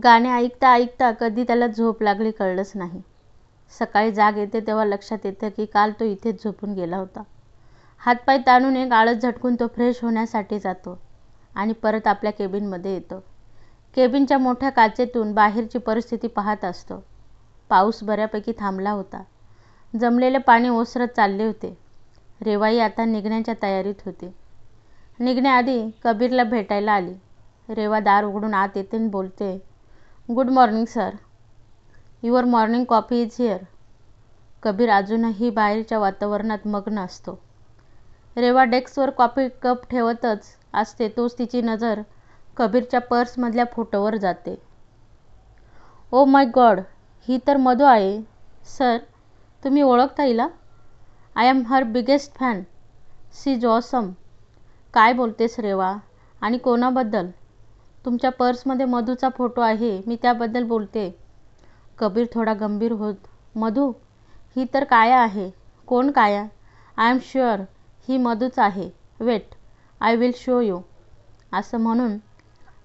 गाणे ऐकता ऐकता कधी त्याला झोप लागली कळलंच नाही. सकाळी जाग येते तेव्हा लक्षात येतं की काल तो इथेच झोपून गेला होता. हातपाय ताणून एक आळस झटकून तो फ्रेश होण्यासाठी जातो आणि परत आपल्या केबिनमध्ये येतो. केबिनच्या मोठ्या काचेतून बाहेरची परिस्थिती पाहत असतो. पाऊस बऱ्यापैकी थांबला होता. जमलेले पाणी ओसरत चालले होते. रेवाई आता निघण्याच्या तयारीत होती. निघण्याआधी कबीरला भेटायला आली. रेवा दार उघडून आत येते आणि बोलते, good morning sir. Your morning coffee is here. Kabir अजूनही बाहेरच्या वातावरणात मग्न असतो. रेवा डेस्कवर कॉफी कप ठेवतच असते तोच तिची नजर कबीरच्या पर्समधल्या फोटोवर जाते. ओ माय गॉड, ही तर मधू आहे. सर, तुम्ही ओळखता हिला? I am her biggest fan. She is awesome. काय बोलतेस रेवा? आणि कोणाबद्दल? तुमच्या पर्समध्ये मधूचा फोटो आहे, मी त्याबद्दल बोलते. कबीर थोडा गंभीर होत, मधू? ही तर काया आहे. कोण काया? आय एम शुअर ही मधूच आहे. Wait, I will show you. असं म्हणून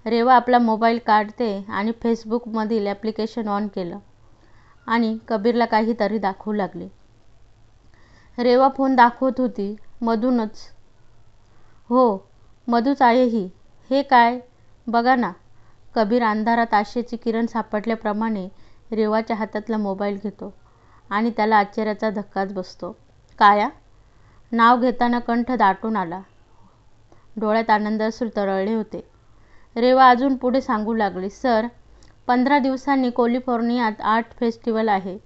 रेवा आपला मोबाईल काढते आणि फेसबुकमधील ॲप्लिकेशन ऑन केलं आणि कबीरला काहीतरी दाखवू लागली. रेवा फोन दाखवत होती. मधूनच. हो, मधूच आहे ही. हे काय? बघा ना. कबीर अंधारात आशेची किरण सापडल्याप्रमाणे रेवाच्या हातातला मोबाईल घेतो आणि त्याला आश्चर्याचा धक्काच बसतो. काया? नाव घेताना कंठ दाटून आला. डोळ्यात आनंदाश्रू तरळले होते. रेवा अजून पुढे सांगू लागली, सर, 15 दिवसांनी कॅलिफोर्नियात आर्ट फेस्टिवल आहे.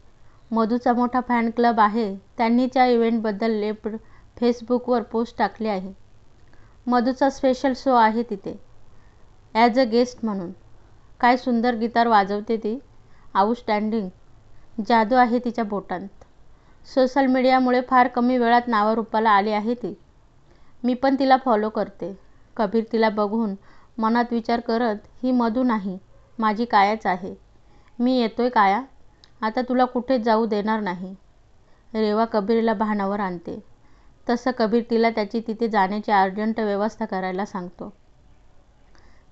मधूचा मोठा फॅन क्लब आहे. त्यांनी त्या इव्हेंटबद्दल फेसबुकवर पोस्ट टाकली आहे. मधूचा स्पेशल शो आहे तिथे, ॲज अ गेस्ट म्हणून. काय सुंदर गिटार वाजवते ती. आउटस्टँडिंग. जादू आहे तिच्या बोटांत. सोशल मीडियामुळे फार कमी वेळात नावारूपाला आली आहे ती. मी पण तिला फॉलो करते. कबीर तिला बघून मनात विचार करत, ही मधू नाही, माझी कायाच आहे. मी येतोय काया. आता तुला कुठेच जाऊ देणार नाही. रेवा कबीरला भानावर आणते. तसं कबीर तिला त्याची तिथे जाण्याची अर्जंट व्यवस्था करायला सांगतो.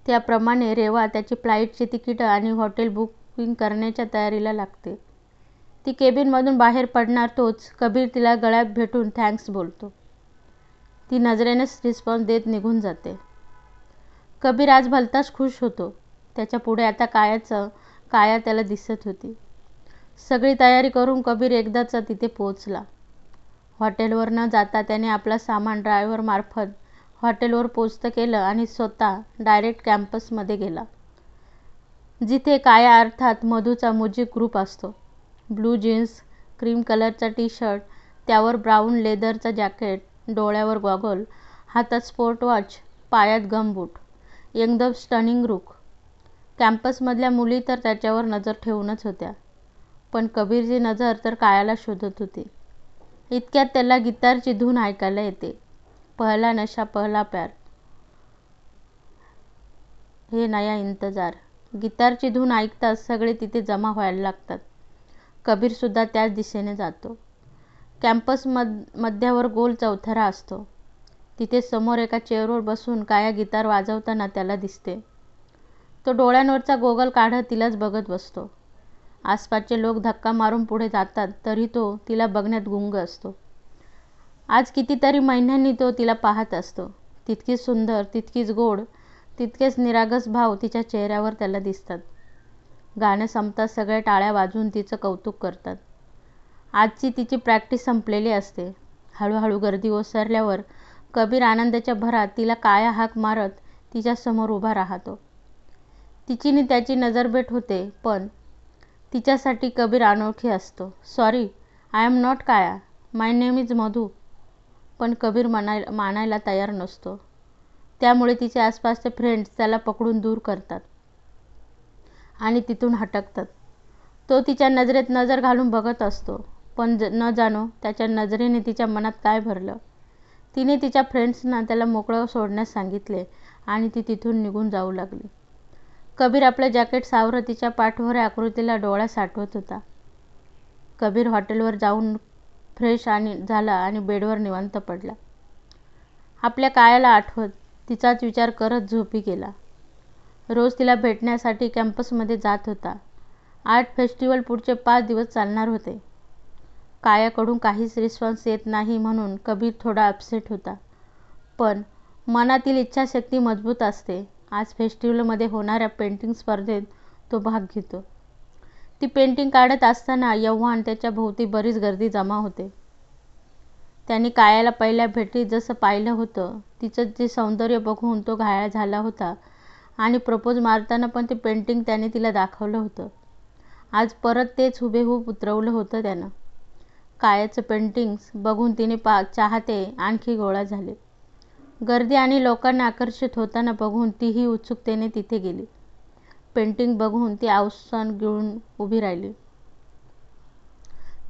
त्याप्रमाणे रेवा त्याची फ्लाईटची तिकीटं आणि हॉटेल बुकिंग करण्याच्या तयारीला लागते. ती केबिनमधून बाहेर पडणार तोच कबीर तिला गळ्यात भेटून थँक्स बोलतो. ती नजरेनेच रिस्पॉन्स देत निघून जाते. कबीर आज भलताच खुश होतो. त्याच्या पुढे आता काया त्याला दिसत होती. सगळी तयारी करून कबीर एकदाचा तिथे पोहोचला. हॉटेलवर न जाता त्याने आपला सामान ड्रायव्हरमार्फत हॉटेलवर पोचतं केलं आणि स्वतः डायरेक्ट कॅम्पसमध्ये गेला, जिथे काया अर्थात मधूचा म्युझिक ग्रुप असतो. ब्लू जीन्स, क्रीम कलरचा टी शर्ट, त्यावर ब्राऊन लेदरचा जॅकेट, डोळ्यावर गॉगल, हातात स्पोर्ट वॉच, पायात गमबूट. एकदम स्टनिंग लुक. कॅम्पसमधल्या मुली तर त्याच्यावर नजर ठेवूनच होत्या. पण कबीरची नजर तर कायाला शोधत होती. इतक्यात त्याला गिटारची धून ऐकायला येते. पहला नशा पहला प्यार, हे नया इंतजार. गिटारची धून ऐकताच सगळे तिथे जमा व्हायला लागतात. कबीरसुद्धा त्याच दिशेने जातो. कॅम्पस मध्यावर गोल चौथरा असतो. तिथे समोर एका चेअरवर बसून काया गिटार वाजवताना त्याला दिसते. तो डोळ्यांवरचा गोगल काढत तिलाच बघत बसतो. आसपासचे लोक धक्का मारून पुढे जातात तरी तो तिला बघण्यात गुंग असतो. आज कितीतरी महिन्यांनी तो तिला पाहत असतो. तितकीच सुंदर, तितकीच गोड, तितकेच निरागस भाव तिच्या चेहऱ्यावर त्याला दिसतात. गाणं संपताच सगळे टाळ्या वाजवून तिचं कौतुक करतात. आजची तिची प्रॅक्टिस संपलेली असते. हळूहळू गर्दी ओसरल्यावर कबीर आनंदाच्या भरात तिला काया हाक मारत तिच्यासमोर उभा राहतो. तिची नि त्याची नजरभेट होते, पण तिच्यासाठी कबीर अनोळखी असतो. सॉरी, आय एम नॉट काया, माय नेम इज मधू. पण कबीर मानायला तयार नसतो. त्यामुळे तिचे आसपासचे फ्रेंड्स त्याला पकडून दूर करतात आणि तिथून हटकतात. तो तिच्या नजरेत नजर घालून बघत असतो, पण न जाणो त्याच्या नजरेने तिच्या मनात काय भरलं. तिने तिच्या फ्रेंड्सना त्याला मोकळं सोडण्यास सांगितले आणि ती तिथून निघून जाऊ लागली. कबीर आपलं जॅकेट सावरत तिच्या पाठभऱ्या आकृतीला डोळ्यात साठवत होता. कबीर हॉटेलवर जाऊन फ्रेश झाला आणि बेडवर निवांत पडला. आपल्या कायाला आठवत तिचाच विचार करत झोपी गेला. रोज तिला भेटण्यासाठी कॅम्पसमध्ये जात होता. आर्ट फेस्टिवल पुढचे 5 दिवस चालणार होते. कायाकडून काहीच रिस्पॉन्स येत नाही म्हणून कबीर थोडा अपसेट होता. पण मनातील इच्छाशक्ती मजबूत असते. आज फेस्टिवलमध्ये होणाऱ्या पेंटिंग स्पर्धेत तो भाग घेतो. ती पेंटिंग काढत असताना यव्हान त्याच्या भोवती बरीच गर्दी जमा होते. त्यांनी कायाला पहिल्या भेटीत जसं पाहिलं होतं, तिचं जे सौंदर्य बघून तो घायाळ झाला होता आणि प्रपोज मारताना पण ते पेंटिंग त्याने तिला दाखवलं होतं. आज परत तेच हुबेहूब उतरवलं होतं त्यानं. कायाचं पेंटिंग्स बघून तिने चाहते आणखी गोळा झाले. गर्दी आणि लोकांना आकर्षित होताना बघून तीही उत्सुकतेने तिथे गेली. पेंटिंग बघून ती अवसान गिळून उभी राहिली.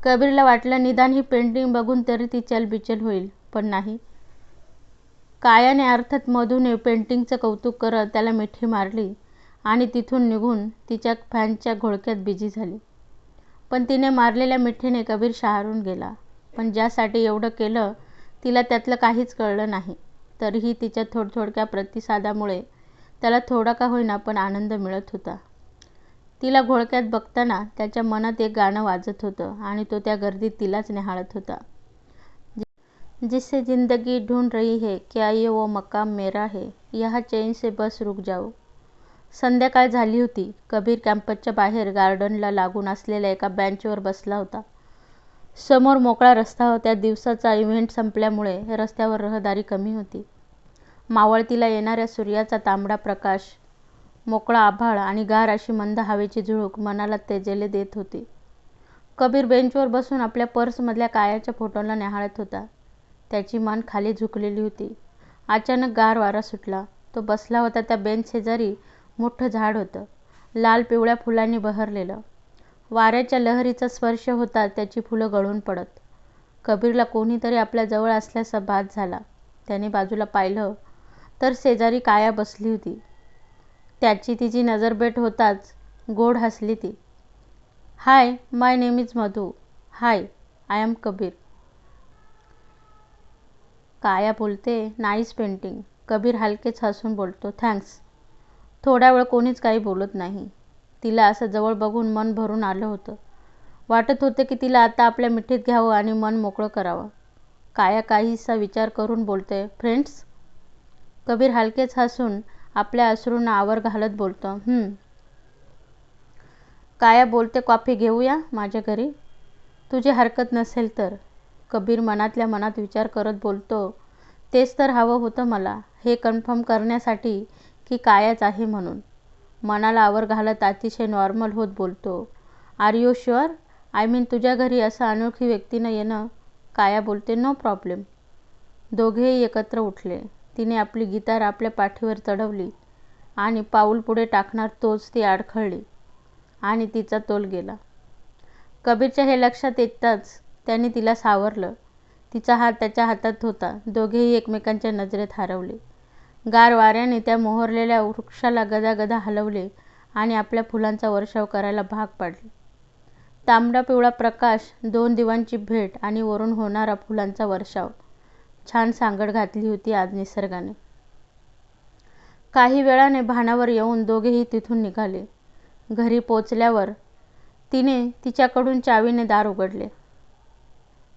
कबीरला वाटलं निदान ही पेंटिंग बघून तरी ती चलबिचल होईल, पण नाही. कायाने अर्थात मधूने पेंटिंगचं कौतुक करत त्याला मिठी मारली आणि तिथून निघून तिच्या फॅनच्या घोळक्यात बिझी झाली. पण तिने मारलेल्या मिठीने कबीर शहारून गेला. पण ज्यासाठी एवढं केलं तिला त्यातलं काहीच कळलं नाही. तरीही तिच्या थोडक्या प्रतिसादामुळे त्याला थोडा का होईना पण आनंद मिळत होता. तिला घोळक्यात बघताना त्याच्या मनात एक गाणं वाजत होतं आणि तो त्या गर्दीत तिलाच निहाळत होता. जिससे जिंदगी ढूंढ रही है, क्या ये वो मकाम मेरा है, यहाँ चैन से बस रुक जाओ. संध्याकाळ झाली होती. कबीर कॅम्पसच्या बाहेर गार्डनला लागून असलेल्या एका बेंचवर बसला होता. समोर मोकळा रस्ता होता. दिवसाचा इव्हेंट संपल्यामुळे रस्त्यावर रहदारी कमी होती. मावळतीला येणाऱ्या सूर्याचा तांबडा प्रकाश, मोकळा आभाळ आणि गार अशी मंद हवेची झुळूक मनाला तेजले देत होती. कबीर बेंचवर बसून आपल्या पर्समधल्या कायाच्या फोटोला निहाळत होता. त्याची मान खाली झुकलेली होती. अचानक गार वारा सुटला. तो बसला होता त्या बेंच शेजारी मोठं झाड होतं, लाल पिवळ्या फुलांनी बहरलेलं. वाऱ्याच्या लहरीचा स्पर्श होताच त्याची फुलं गळून पडत. कबीरला कोणीतरी आपल्या जवळ असल्याचा भास झाला. त्याने बाजूला पाहिलं तर शेजारी काया बसली होती. त्याची तिची नजरभेट होताच गोड हसली ती. Hi, my name is Madhu. Hi, I am Kabir. Kaya बोलते, नाईस पेंटिंग. कबीर हलकेच हसून बोलतो, थँक्स. थोडा वेळ कोणीच काही बोलत नाही. तिला असं जवळ बघून मन भरून आलं होतं. वाटत होतं की तिला आता आपल्या मिठीत घ्यावं आणि मन मोकळं करावं. काया काहीसा विचार करून बोलते, फ्रेंड्स. कबीर हलकेच हसून आपल्या अश्रूंना आवर घालत बोलतो, काया बोलते, कॉफी घेऊया माझ्या घरी, तुझी हरकत नसेल तर. कबीर मनातल्या मनात विचार करत बोलतो, तेच तर हवं होतं मला, हे कन्फर्म करण्यासाठी की कायाच आहे म्हणून. मनाला आवर घालत अतिशय नॉर्मल होत बोलतो, are you sure? I mean तुझ्या घरी असं अनोळखी व्यक्तीनं येणं. काया बोलते, नो प्रॉब्लेम. दोघेही एकत्र उठले. तिने आपली गिटार आपल्या पाठीवर चढवली आणि पाऊल पुढे टाकणार तोच ती अडखळली आणि तिचा तोल गेला. कबीरच्या हे लक्षात येताच त्याने तिला सावरलं. तिचा हात त्याच्या हातात होता. दोघेही एकमेकांच्या नजरेत हरवले. गार वाऱ्याने त्या मोहरलेल्या वृक्षाला गदागदा हलवले आणि आपल्या फुलांचा वर्षाव करायला भाग पाडले. तांबडा पिवळा प्रकाश, 2 दिवांची भेट आणि वरून होणारा फुलांचा वर्षाव. छान सांगड घातली होती आज निसर्गाने. काही वेळाने भानावर येऊन दोघेही तिथून निघाले. घरी पोचल्यावर तिने तिच्याकडून चावीने दार उघडले.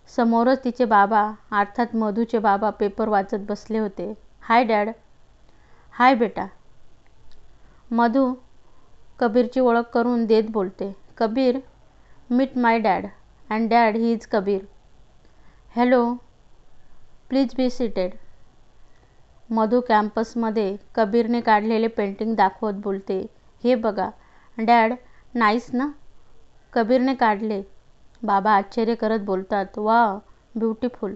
समोरच तिचे बाबा, अर्थात मधूचे बाबा, पेपर वाचत बसले होते. हाय डॅड. हाय बेटा. मधू कबीरची ओळख करून देत बोलते, Kabir, meet my dad. And dad, he is Kabir. Hello, please be seated. Madhu कॅम्पसमध्ये कबीरने काढलेले पेंटिंग दाखवत बोलते, हे बघा डॅड, नाईस ना? कबीरने काढले. बाबा आश्चर्य करत बोलतात, वाव, ब्युटिफुल.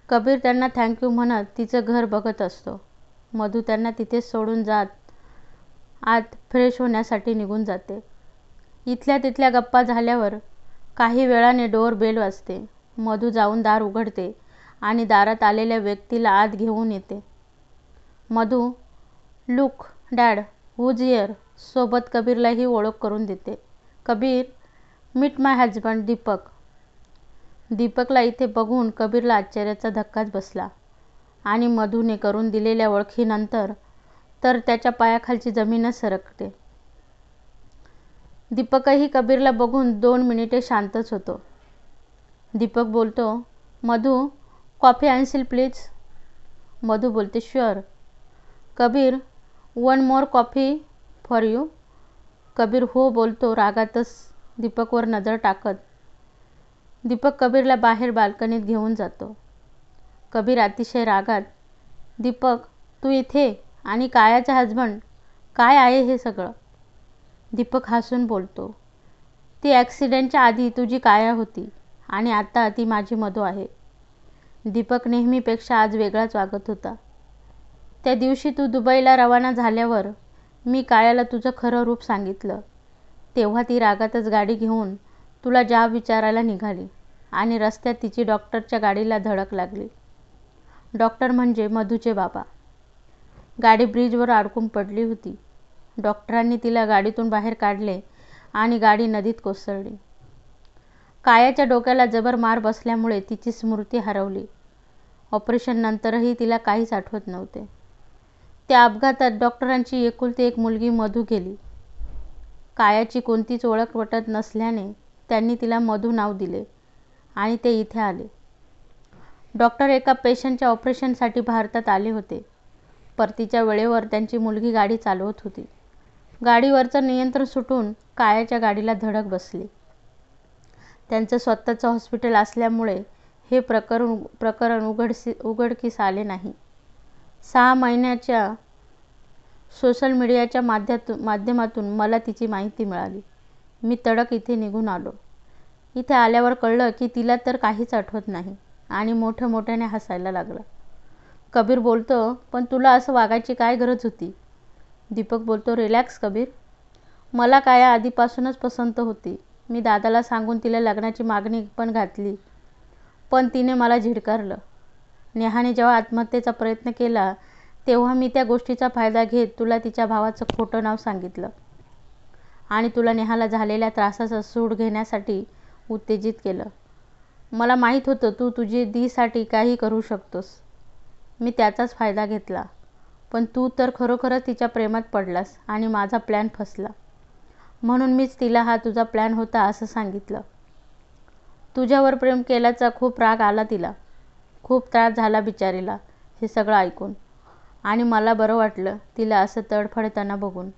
कबीर त्यांना थँक्यू म्हणत तिचं घर बघत असतो. मधू त्यांना तिथेच सोडून जात आत फ्रेश होण्यासाठी निघून जाते. इथल्या तिथल्या गप्पा झाल्यावर काही वेळाने डोअर बेल वाजते. मधू जाऊन दार उघडते आणि दारात आलेल्या व्यक्तीला आत घेऊन येते. Madhu, look dad, who's here. सोबत कबीरलाही ओळख करून देते. Kabir, meet my husband Deepak. दीपकला इथे बघून कबीरला आश्चर्याचा धक्काच बसला आणि मधूने करून दिलेल्या ओळखीनंतर तर त्याच्या पायाखालची जमीनच सरकते. दीपकही कबीरला बघून 2 मिनिटे शांतच होतो. दीपक बोलतो, मधू, कॉफी आणशील प्लीज? मधू बोलते, sure. Kabir, 1 more coffee for you? Kabir हो बोलतो रागातच दीपकवर नजर टाकत. दीपक कबीरला बाहेर बाल्कनीत घेऊन जातो. कबीर अतिशय रागात, दीपक, तू इथे आणि कायाचा हजबंड, काय आहे हे सगळं? दीपक हसून बोलतो, ती ॲक्सिडेंटच्या आधी तुझी काया होती आणि आता ती माझी मधू आहे. दीपक नेहमीपेक्षा आज वेगळाच वागत होता. त्या दिवशी तू दुबईला रवाना झाल्यावर मी कायाला तुझं खरं रूप सांगितलं. तेव्हा ती रागातच गाडी घेऊन तुला जाब विचारायला निघाली आणि रस्त्यात तिची डॉक्टरच्या गाडीला धडक लागली. डॉक्टर म्हणजे मधूचे बाबा. गाडी ब्रिजवर अडकून पडली होती. डॉक्टरांनी तिला गाडीतून बाहेर काढले आणि गाडी नदीत कोसळली. कायाच्या डोक्याला जबर मार बसल्यामुळे तिची स्मृती हरवली. ऑपरेशननंतरही तिला काहीच आठवत नव्हते. त्या अपघातात डॉक्टरांची एकुलती एक मुलगी मधू गेली. कायाची कोणतीच ओळख पटत नसल्याने त्यांनी तिला मधू नाव दिले आणि ते इथे आले. डॉक्टर एका पेशंटच्या ऑपरेशनसाठी भारतात आले होते. परतीच्या वेळेवर त्यांची मुलगी गाडी चालवत होती. गाडीवरचं नियंत्रण सुटून कायाच्या गाडीला धडक बसली. त्यांचं स्वतःचं हॉस्पिटल असल्यामुळे हे प्रकरण उघडकीस आले नाही. 6 महिन्याच्या सोशल मीडियाच्या माध्यमातून मला तिची माहिती मिळाली. मी तडक इथे निघून आलो. इथे आल्यावर कळलं की तिला तर काहीच आठवत नाही आणि मोठ्याने हसायला लागला. कबीर बोलतो, पण तुला असं वागायची काय गरज होती? दीपक बोलतो, रिलॅक्स कबीर. मला काया आधीपासूनच पसंत होती. मी दादाला सांगून तिला लग्नाची मागणी पण घातली, पण तिने मला झिडकारलं. नेहाने जेव्हा आत्महत्येचा प्रयत्न केला तेव्हा मी त्या गोष्टीचा फायदा घेत तुला तिच्या भावाचं खोटं नाव सांगितलं आणि तुला नेहाला झालेल्या त्रासाचा सूड घेण्यासाठी उत्तेजित केलं. मला माहीत होतं तू तुझी दीसाठी काही करू शकतोस. मी त्याचाच फायदा घेतला. पण तू तर खरोखरच तिच्या प्रेमात पडलास आणि माझा प्लॅन फसला. म्हणून मीच तिला हा तुझा प्लॅन होता असं सांगितलं. तुझ्यावर प्रेम केल्याचा खूप राग आला तिला. खूप त्रास झाला बिचारीला हे सगळं ऐकून आणि मला बरं वाटलं तिला असं तडफडताना बघून.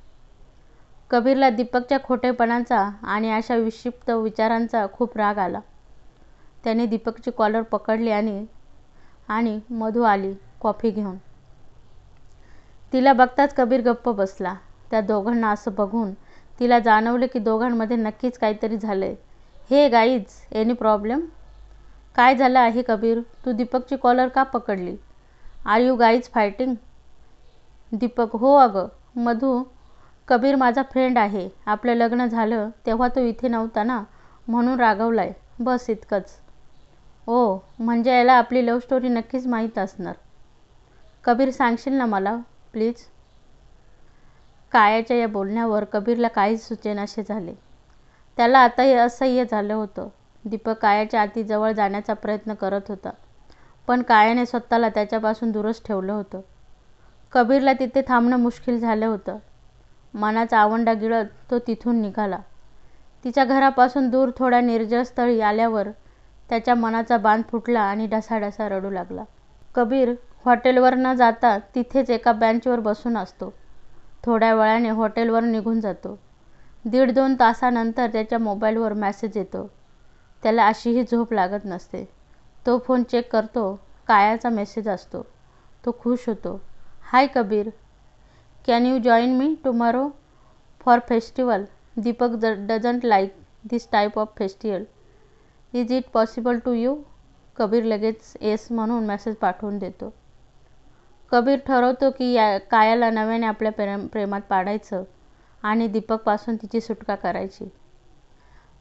कबीरला दीपकच्या खोटेपणाचा आणि अशा विक्षिप्त विचारांचा खूप राग आला. त्याने दीपकची कॉलर पकडली आणि मधू आली कॉफी घेऊन. तिला बघताच कबीर गप्प बसला. त्या दोघांना असं बघून तिला जाणवलं की दोघांमध्ये नक्कीच काहीतरी झालंय. हे गाईज, एनी प्रॉब्लेम? काय झालं आहे कबीर? तू दीपकची कॉलर का पकडली? Are you guys fighting? Deepak, हो अगं मधू, कबीर माझा फ्रेंड आहे. आपलं लग्न झालं तेव्हा तो इथे नव्हता ना, म्हणून रागवलाय, बस इतकंच. ओ, म्हणजे याला आपली लव्ह स्टोरी नक्कीच माहीत असणार. कबीर, सांगशील ना मला प्लीज? कायाच्या या बोलण्यावर कबीरला काहीच सुचेनासे झाले. त्याला आता असह्य झालं होतं. दीपक कायाच्या अति जवळ जाण्याचा प्रयत्न करत होता, पण कायाने स्वतःला त्याच्यापासून दूरच ठेवलं होतं. कबीरला तिथे थांबणं मुश्किल झालं होतं. मनाचा आवंडा गिळत तो तिथून निघाला. तिच्या घरापासून दूर थोड्या निर्जळ स्थळी आल्यावर त्याच्या मनाचा बांध फुटला आणि ढसाढसा रडू लागला. कबीर हॉटेलवर न जाता तिथेच एका बेंचवर बसून असतो. थोड्या वेळाने हॉटेलवर निघून जातो. 1.5-2 तासानंतर त्याच्या मोबाईलवर मेसेज येतो. त्याला अशीही झोप लागत नसते. तो फोन चेक करतो. कायाचा मेसेज असतो. तो खुश होतो. Hi Kabir, can you join me tomorrow for festival? Deepak doesn't like this type of festival. Is it possible to you? Kabir लगेच येस म्हणून मेसेज पाठवून देतो. कबीर ठरवतो की कायाला नव्याने आपल्या प्रेमात पाडायचं आणि दीपकपासून तिची सुटका करायची.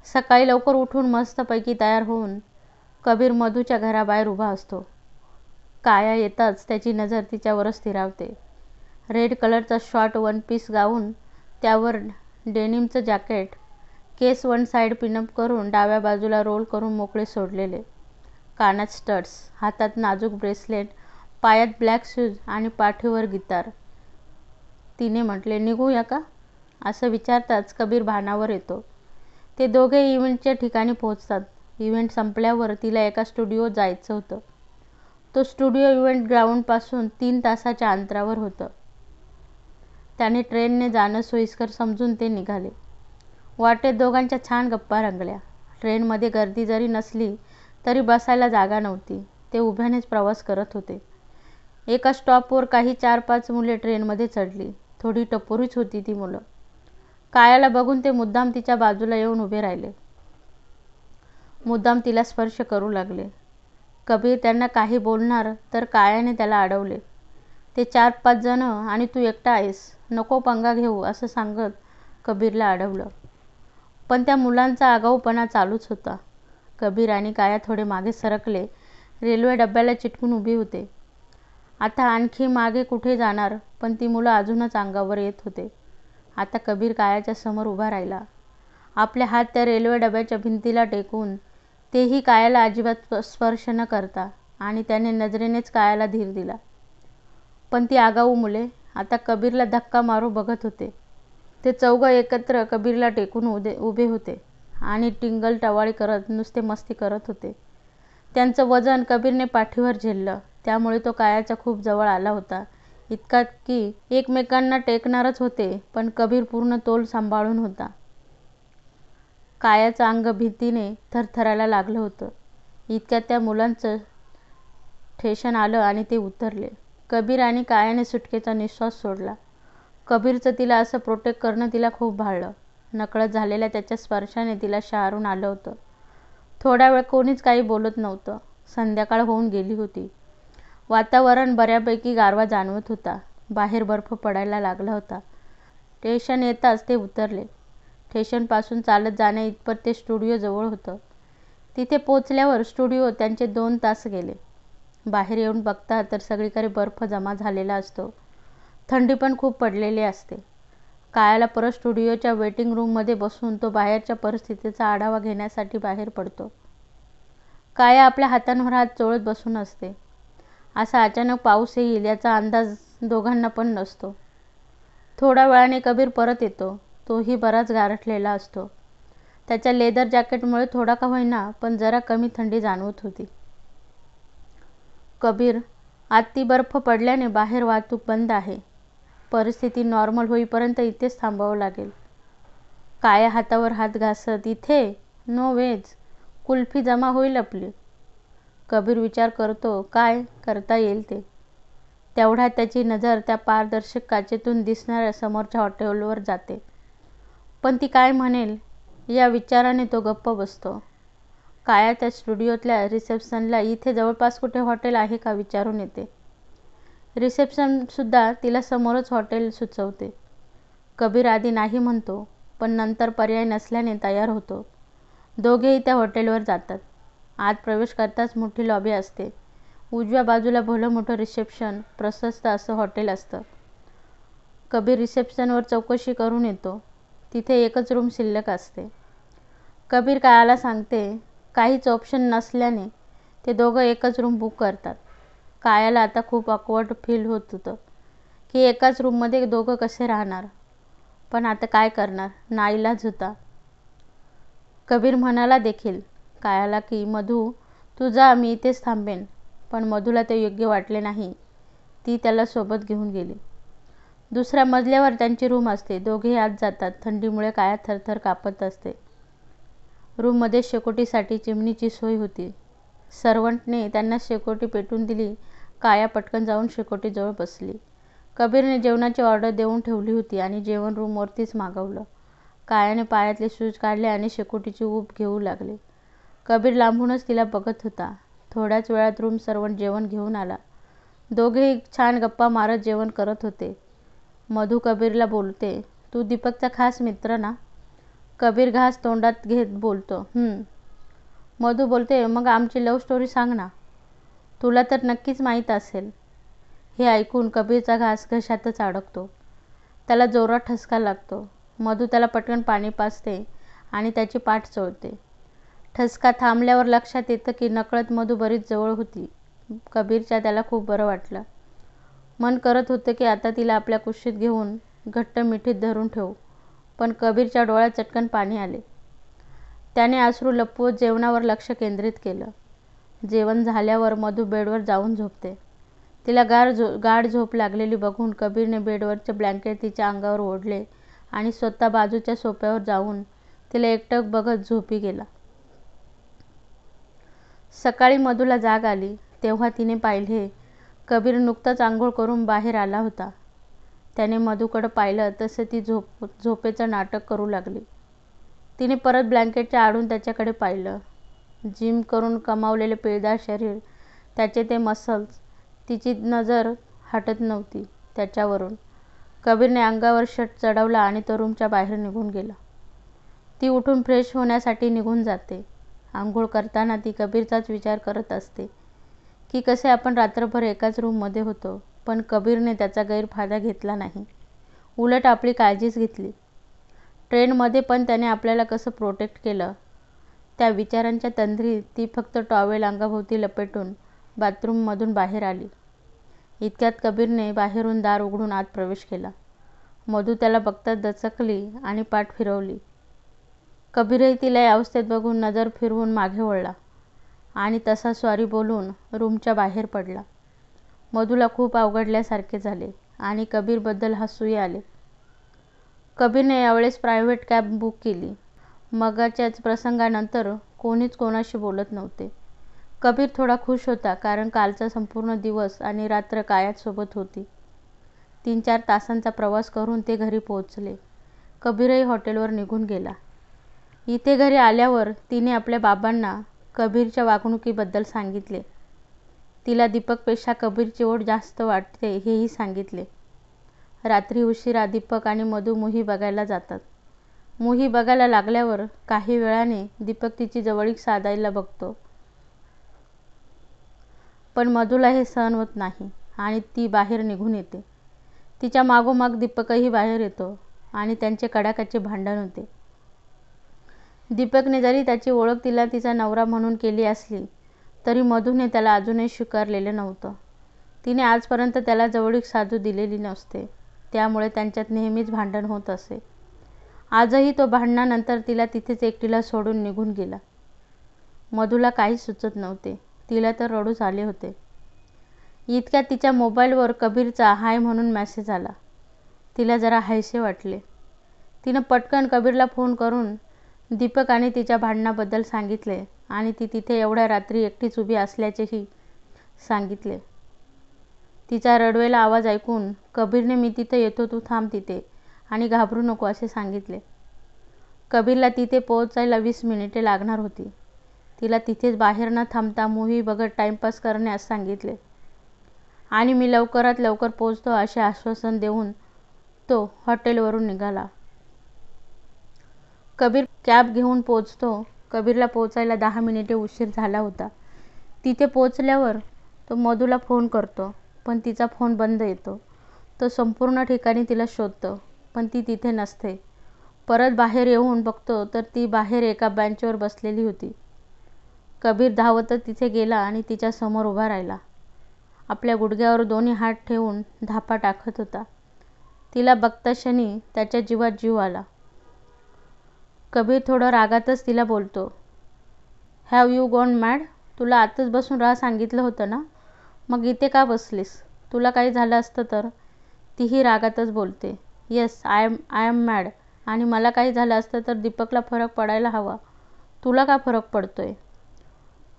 सकाळी लवकर उठून मस्तपैकी तयार होऊन कबीर मधूच्या घराबाहेर उभा असतो. काया येताच त्याची नजर तिच्यावरच स्थिरावते. रेड कलरचा शॉर्ट 1 पीस गाऊन, त्यावर डेनिमचं जॅकेट, केस 1 साईड पिनअप करून डाव्या बाजूला रोल करून मोकळे सोडलेले, कानात स्टड्स, हातात नाजूक ब्रेसलेट, पायात ब्लॅक शूज आणि पाठीवर गिटार. तिने म्हटले. निघूया का? असं विचारताच कबीर भानावर येतो. ते दोघे इव्हेंटच्या ठिकाणी पोहोचतात. इव्हेंट संपल्यावर तिला एका स्टुडिओत जायचं होतं. तो स्टुडिओ इव्हेंट ग्राउंडपासून 3 तासाच्या अंतरावर होतं. त्याने ट्रेनने जाणं सोयीस्कर समजून ते निघाले. वाटेत दोघांच्या छान गप्पा रंगल्या. ट्रेनमध्ये गर्दी जरी नसली तरी बसायला जागा नव्हती. ते उभ्यानेच प्रवास करत होते. एका स्टॉपवर काही 4-5 मुले ट्रेनमध्ये चढली. थोडी टपोरीच होती ती मुलं. कायाला बघून ते मुद्दाम तिच्या बाजूला येऊन उभे राहिले. मुद्दाम तिला स्पर्श करू लागले. कबीर त्यांना काही बोलणार तर कायाने त्याला अडवले. ते 4-5 जण आणि तू एकटा आहेस, नको पंगा घेऊ असं सांगत कबीरला अडवलं. पण त्या मुलांचा आगाऊपणा चालूच होता. कबीर आणि काया थोडे मागे सरकले. रेल्वे डब्याला चिटकून उभी होते. आता आणखी मागे कुठे जाणार, पण ती मुलं अजूनच अंगावर येत होते. आता कबीर कायाच्या समोर उभा राहिला. आपले हात त्या रेल्वे डब्याच्या भिंतीला टेकून, तेही कायाला अजिबात स्पर्श न करता, आणि त्याने नजरेनेच कायाला धीर दिला. पण ती आगाऊ मुले आता कबीरला धक्का मारू बघत होते. ते चौघं एकत्र कबीरला टेकून उभे होते आणि टिंगल टवाळी करत नुसते मस्ती करत होते. त्यांचं वजन कबीरने पाठीवर झेललं, त्यामुळे तो कायाच्या खूप जवळ आला होता. इतका की एकमेकांना टेकणारच होते, पण कबीर पूर्ण तोल सांभाळून होता. कायाचं अंग भीतीने थरथरायला लागलं होतं. इतक्यात त्या मुलांचं ठेशन आलं आणि ते उतरले. कबीर आणि कायाने सुटकेचा निश्वास सोडला. कबीरचं तिला असं प्रोटेक्ट करणं तिला खूप भाळलं. नकळत झालेल्या त्याच्या स्पर्शाने तिला शहारून आलं होतं. थोडा वेळ कोणीच काही बोलत नव्हतं. संध्याकाळ होऊन गेली होती. वातावरण बऱ्यापैकी गारवा जाणवत होता. बाहेर बर्फ पडायला लागला होता. स्टेशन येताच ते उतरले. स्टेशनपासून चालत जाण्या इतपत ते स्टुडिओ जवळ होतं. तिथे पोचल्यावर स्टुडिओ त्यांचे 2 तास गेले. बाहेर येऊन बघता तर सगळीकडे बर्फ जमा झालेला असतो. थंडी पण खूप पडलेली असते. कायाला परत स्टुडिओच्या वेटिंग रूममध्ये बसून तो बाहेरच्या परिस्थितीचा आढावा घेण्यासाठी बाहेर पडतो. काया आपल्या हातांवर हात चोळत बसून असते. असा अचानक पाऊस येईल याचा अंदाज दोघांना पण नसतो. थोड्या वेळाने कबीर परत येतो. तोही बराच गारठलेला असतो. त्याच्या लेदर जॅकेटमुळे थोडा का होईना पण जरा कमी थंडी जाणवत होती. कबीर, आत्ती बर्फ पडल्याने बाहेर वाहतूक बंद आहे. परिस्थिती नॉर्मल होईपर्यंत इथेच थांबावं लागेल. काया हातावर हात घासत, इथे? नो वेज, कुल्फी जमा होईल आपली. कबीर विचार करतो काय करता येईल ते. तेवढ्यात त्याची नजर त्या पारदर्शक काचेतून दिसणाऱ्या समोरच्या हॉटेलवर जाते. पण ती काय म्हणेल या विचाराने तो गप्प बसतो. काया त्या स्टुडिओतल्या रिसेप्शनला इथे जवळपास कुठे हॉटेल आहे का विचारून येते. रिसेप्शनसुद्धा तिला समोरच हॉटेल सुचवते. कबीर आधी नाही म्हणतो, पण नंतर पर्याय नसल्याने तयार होतो. दोघेही त्या हॉटेलवर जातात. आत प्रवेश करताच मोठी लॉबी असते. उजव्या बाजूला भलं मोठं रिसेप्शन, प्रशस्त असं हॉटेल असतं. कबीर रिसेप्शनवर चौकशी करून येतो. तिथे एकच रूम शिल्लक असते. कबीर कायाला सांगते. काहीच ऑप्शन नसल्याने ते दोघं एकच रूम बुक करतात. कायाला आता खूप ऑकवर्ड फील होत होतं की एकाच रूममध्ये दोघं कसे राहणार, पण आता काय करणार, नाईलाज होता. कबीर म्हणाला देखील कायाला की मधू तू जा, मी इथेच थांबेन. पण मधूला ते योग्य वाटले नाही. ती त्याला सोबत घेऊन गेली. दुसऱ्या मजल्यावर त्यांची रूम असते. दोघेही आत जातात. थंडीमुळे काया थरथर कापत असते. रूममध्ये शेकोटीसाठी चिमणीची सोय होती. सर्वंटने त्यांना शेकोटी पेटवून दिली. काया पटकन जाऊन शेकोटीजवळ बसली. कबीरने जेवणाची ऑर्डर देऊन ठेवली होती आणि जेवण रूमवरतीच मागवलं. कायाने पायातले शूज काढले आणि शेकोटीची ऊब घेऊ लागले. कबीर लांबूनच तिला बघत होता. थोड्याच वेळात रूम सर्वंट जेवण घेऊन आला. दोघेही छान गप्पा मारत जेवण करत होते. मधू कबीरला बोलते, तू दीपकचा खास मित्र ना? कबीर घास तोंडात घेत बोलतो, मधू बोलते, मग आमची लव्ह स्टोरी सांग ना. तुला तर नक्कीच माहीत असेल. हे ऐकून कबीरचा घास घशातच अडकतो. त्याला जोरात ठसका लागतो. मधू त्याला पटकन पाणी पाजते आणि त्याची पाठ चोळते. ठसका थांबल्यावर लक्षात येतं की नकळत मधू बरीच जवळ होती. कबीरच्या त्याला खूप बरं वाटलं. मन करत होतं की आता तिला आपल्या कुशीत घेऊन घट्ट मिठीत धरून ठेवू, पण कबीरच्या डोळ्यात चटकन पाणी आले. त्याने अश्रू लपवत जेवणावर लक्ष केंद्रित केलं. जेवण झाल्यावर मधू बेडवर जाऊन झोपते. तिला गाढ झोप लागलेली बघून कबीरने बेडवरचे ब्लँकेट तिच्या अंगावर ओढले आणि स्वतः बाजूच्या सोफ्यावर जाऊन तिला एकटक बघत झोपी गेला. सकाळी मधूला जाग आली तेव्हा तिने पाहिले कबीर नुकताच आंघोळ करून बाहेर आला होता. त्याने मधूकडं पाहिलं तसे ती झोपेचं नाटक करू लागली. तिने परत ब्लँकेटच्या आडून त्याच्याकडे पाहिलं. जिम करून कमावलेले पिळदार शरीर, त्याचे ते मसल्स, तिची नजर हटत नव्हती त्याच्यावरून. कबीरने अंगावर शर्ट चढवला आणि तो रूमच्या बाहेर निघून गेला. ती उठून फ्रेश होण्यासाठी निघून जाते. आंघोळ करताना ती कबीरचाच विचार करत असते की कसे आपण रात्रभर एकाच रूममध्ये होतो, पण कबीरने त्याचा गैरफायदा घेतला नाही, उलट आपली काळजीच घेतली. ट्रेनमध्ये पण त्याने आपल्याला कसं प्रोटेक्ट केलं. त्या विचारांच्या तंद्रीत ती फक्त टॉवेल अंगाभोवती लपेटून बाथरूममधून बाहेर आली. इतक्यात कबीरने बाहेरून दार उघडून आत प्रवेश केला. मधू त्याला बघताच दचकली आणि पाठ फिरवली. कबीरही तिला या अवस्थेत बघून नजर फिरवून मागे वळला आणि तसा सॉरी बोलून रूमच्या बाहेर पडला. मधूला खूप अवघडल्यासारखे झाले आणि कबीरबद्दल हसूही आले. कबीरने यावेळेस प्रायव्हेट कॅब बुक केली. मगाच्याच प्रसंगानंतर कोणीच कोणाशी बोलत नव्हते. कबीर थोडा खुश होता कारण कालचा संपूर्ण दिवस आणि रात्र कायात होती. 3-4 तासांचा प्रवास करून ते घरी पोहोचले. कबीरही हॉटेलवर निघून गेला. इथे घरी आल्यावर तिने आपल्या बाबांना कबीरच्या वागणुकीबद्दल सांगितले. तिला दीपकपेक्षा कबीरची ओढ जास्त वाटते हेही सांगितले. रात्री उशिरा दीपक आणि मधू मूव्ही बघायला जातात. मूव्ही बघायला लागल्यावर काही वेळाने दीपक तिची जवळीक साधायला बघतो, पण मधूला हे सहन होत नाही आणि ती बाहेर निघून येते. तिच्या मागोमाग दीपकही बाहेर येतो आणि त्यांचे कडाक्याचे भांडण होते. दीपकने जरी त्याची ओळख तिला तिचा नवरा म्हणून केली असली तरी मधूने त्याला अजूनही स्वीकारलेलं नव्हतं. तिने आजपर्यंत त्याला जवळीक साधू दिलेली नसते, त्यामुळे त्यांच्यात नेहमीच भांडण होत असे. आजही तो भांडणानंतर तिला तिथेच एकटीला सोडून निघून गेला. मधूला काहीच सुचत नव्हते. तिला तर रडूच आले होते. इतक्यात तिच्या मोबाईलवर कबीरचा हाय म्हणून मेसेज आला. तिला जरा हायसे वाटले. तिनं पटकन कबीरला फोन करून दीपक आणि तिच्या भांडणाबद्दल सांगितले आणि ती तिथे एवढ्या रात्री एकटीच उभी असल्याचेही सांगितले. तिचा रडवेला आवाज ऐकून कबीरने मी तिथे येतो, तू थांब तिथे आणि घाबरू नको असे सांगितले. कबीरला तिथे पोहोचायला 20 मिनिटे लागणार होती. तिला तिथेच बाहेर न थांबता मूव्ही बघत टाइमपास करण्यास सांगितले आणि मी लवकरात लवकर पोहोचतो असे आश्वासन देऊन तो हॉटेलवरून निघाला. कबीर कॅब घेऊन पोहोचतो. कबीरला पोहोचायला 10 मिनिटे उशीर झाला होता. तिथे पोहोचल्यावर तो मधूला फोन करतो, पण तिचा फोन बंद येतो. तो संपूर्ण ठिकाणी तिला शोधतो, पण ती तिथे नसते. परत बाहेर येऊन बघतो तर ती बाहेर एका बेंचवर बसलेली होती. कबीर धावतच तिथे गेला आणि तिच्या समोर उभा राहिला. आपल्या गुडघ्यावर दोन्ही हात ठेवून धापा टाकत होता. तिला बघताक्षणी त्याच्या जीवात जीव आला. कबीर थोडं रागातच तिला बोलतो, हॅव यू गॉन मॅड? तुला आतच बसून राहा सांगितलं होतं ना, मग इथे का बसलीस? तुला काही झालं असतं तर? तीही रागातच बोलते, येस आय एम मॅड, आणि मला काही झालं असतं तर दीपकला फरक पडायला हवा, तुला का फरक पडतोय?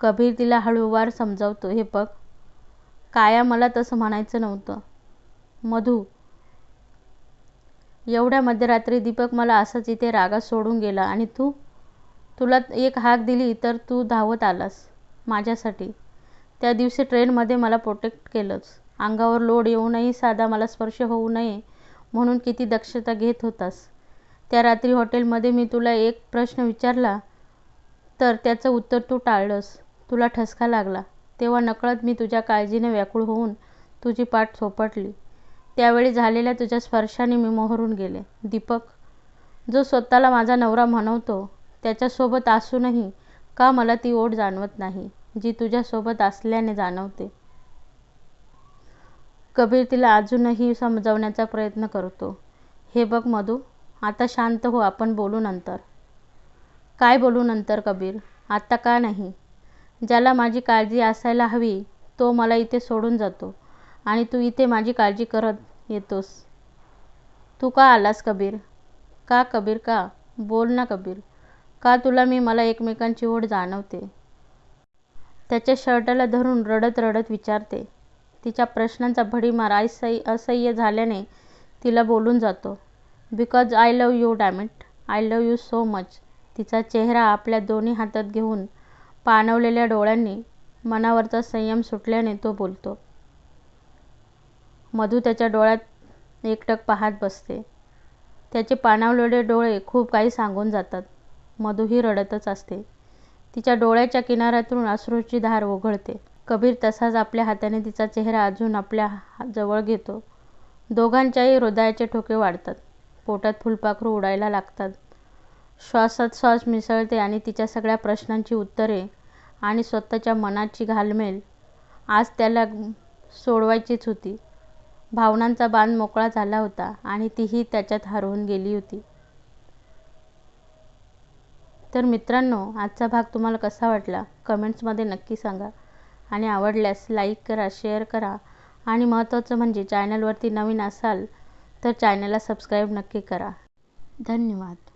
कबीर तिला हळूवार समजावतो, हे बघ काया, मला तसं म्हणायचं नव्हतं. मधू, एवढ्या मध्यरात्री दीपक मला असंच इथे रागात सोडून गेला आणि तुला एक हाक दिली तर तू धावत आलास माझ्यासाठी. त्या दिवशी ट्रेनमध्ये मला प्रोटेक्ट केलंस. अंगावर लोड येऊनही साधा मला स्पर्श होऊ नये म्हणून किती दक्षता घेत होतास. त्या रात्री हॉटेलमध्ये मी तुला एक प्रश्न विचारला तर त्याचं उत्तर तू टाळलंस. तुला ठसका लागला तेव्हा नकळत मी तुझ्या काळजीने व्याकुळ होऊन तुझी पाठ थोपटली. त्यावेळी झालेल्या तुझ्या स्पर्शाने मी मोहरून गेले. दीपक, जो स्वतःला माझा नवरा म्हणवतो, त्याच्यासोबत असूनही का मला ती ओढ जाणवत नाही जी तुझ्यासोबत असल्याने जाणवते? कबीर तिला अजूनही समजावण्याचा प्रयत्न करतो. हे बघ मधू, आता शांत हो, आपण बोलू नंतर. काय बोलू नंतर कबीर? आत्ता का नाही? ज्याला माझी काळजी असायला हवी तो मला इथे सोडून जातो आणि तू इथे माझी काळजी करत येतोस. तू का आलास कबीर? का कबीर का? बोल ना कबीर. का तुला मला एकमेकांची ओढ जाणवते? त्याच्या शर्टाला धरून रडत रडत विचारते. तिच्या प्रश्नांचा भडीमार असह्य झाल्याने तिला बोलून जातो. Because I love you डॅमिट, I love you so much. तिचा चेहरा आपल्या दोन्ही हातात घेऊन पाणवलेल्या डोळ्यांनी मनावरचा संयम सुटल्याने तो बोलतो. मधू त्याच्या डोळ्यात एकटक पाहत बसते. त्याचे पाणावलेले डोळे खूप काही सांगून जातात. मधूही रडतच असते. तिच्या डोळ्याच्या किनाऱ्यातून अश्रूची धार ओघळते. कबीर तसाच आपल्या हाताने तिचा चेहरा अजून आपल्या जवळ घेतो. दोघांच्याही हृदयाचे ठोके वाढतात. पोटात फुलपाखरू उडायला लागतात. श्वासात श्वास मिसळते आणि तिच्या सगळ्या प्रश्नांची उत्तरे आणि स्वतःच्या मनाची घालमेल आज त्याला सोडवायचीच होती. भावनांचा बांध मोकळा झाला होता आणि तीही त्याच्यात हरवून गेली होती. तर मित्रांनो, आजचा भाग तुम्हाला कसा वाटला कमेंट्समध्ये नक्की सांगा आणि आवडल्यास लाईक करा, शेअर करा आणि महत्त्वाचं म्हणजे चॅनलवरती नवीन असाल तर चॅनलला सबस्क्राईब नक्की करा. धन्यवाद.